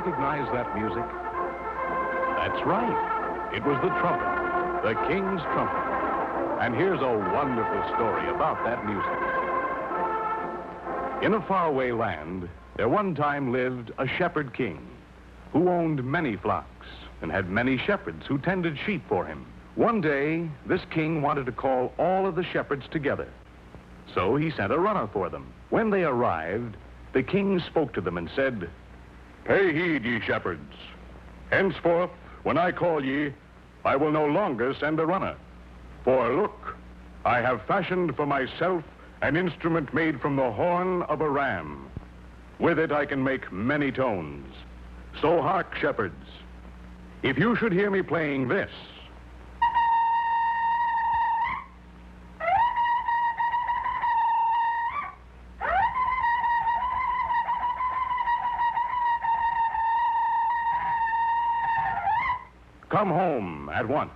recognize that music? That's right. It was the trumpet, the king's trumpet. And here's a wonderful story about that music. In a faraway land, there one time lived a shepherd king who owned many flocks and had many shepherds who tended sheep for him. One day, this king wanted to call all of the shepherds together. So he sent a runner for them. When they arrived, the king spoke to them and said, "Pay heed, ye shepherds. Henceforth, when I call ye, I will no longer send a runner. For look, I have fashioned for myself an instrument made from the horn of a ram. With it I can make many tones. So hark, shepherds. If you should hear me playing this, come home at once.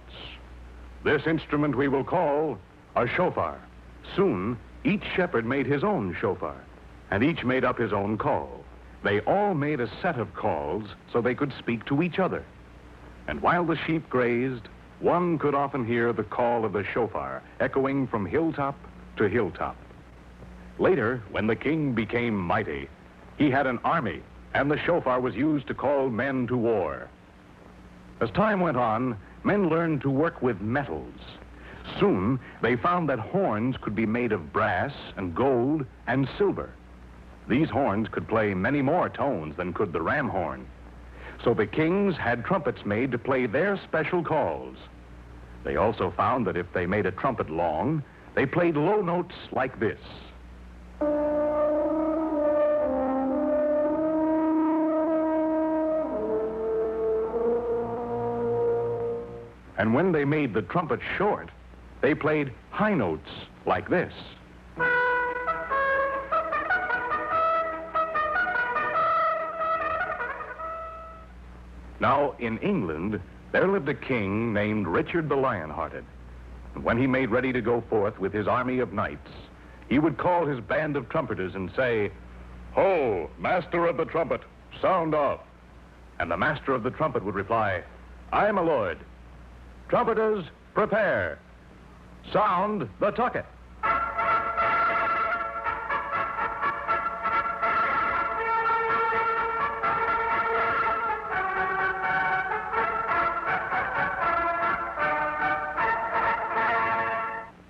This instrument we will call a shofar." Soon, each shepherd made his own shofar, and each made up his own call. They all made a set of calls so they could speak to each other. And while the sheep grazed, one could often hear the call of the shofar echoing from hilltop to hilltop. Later, when the king became mighty, he had an army, and the shofar was used to call men to war. As time went on, men learned to work with metals. Soon, they found that horns could be made of brass and gold and silver. These horns could play many more tones than could the ram horn. So the kings had trumpets made to play their special calls. They also found that if they made a trumpet long, they played low notes like this. And when they made the trumpet short, they played high notes like this. Now, in England, there lived a king named Richard the Lion-Hearted. And when he made ready to go forth with his army of knights, he would call his band of trumpeters and say, "Ho, master of the trumpet, sound off." And the master of the trumpet would reply, "Aye, my lord. Trumpeters, prepare. Sound the tucket."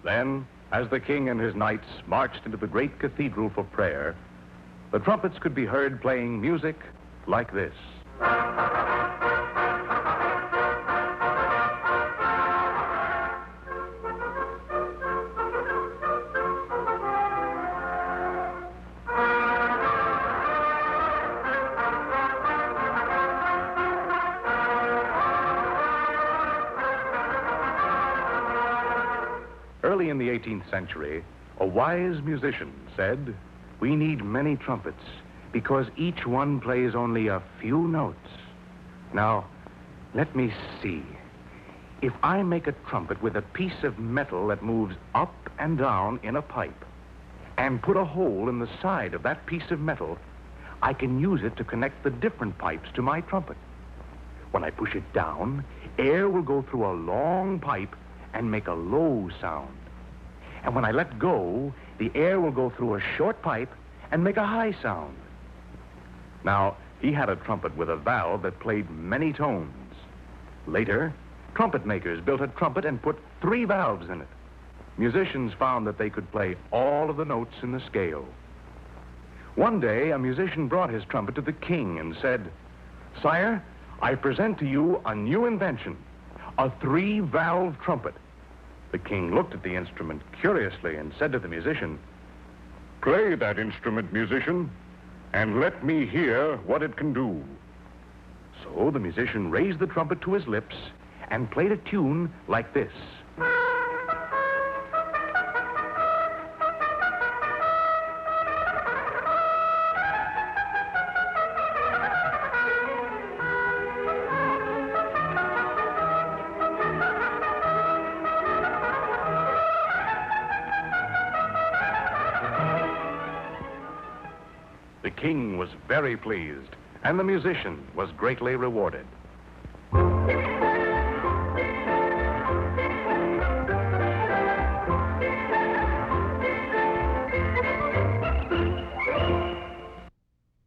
Then, as the king and his knights marched into the great cathedral for prayer, the trumpets could be heard playing music like this. Early in the 18th century, a wise musician said, "We need many trumpets because each one plays only a few notes." Now, let me see. If I make a trumpet with a piece of metal that moves up and down in a pipe and put a hole in the side of that piece of metal, I can use it to connect the different pipes to my trumpet. When I push it down, air will go through a long pipe and make a low sound. And when I let go, the air will go through a short pipe and make a high sound. Now, he had a trumpet with a valve that played many tones. Later, trumpet makers built a trumpet and put 3 valves in it. Musicians found that they could play all of the notes in the scale. One day, a musician brought his trumpet to the king and said, "Sire, I present to you a new invention, a 3-valve trumpet." The king looked at the instrument curiously and said to the musician, "Play that instrument, musician, and let me hear what it can do." So the musician raised the trumpet to his lips and played a tune like this. The king was very pleased, and the musician was greatly rewarded.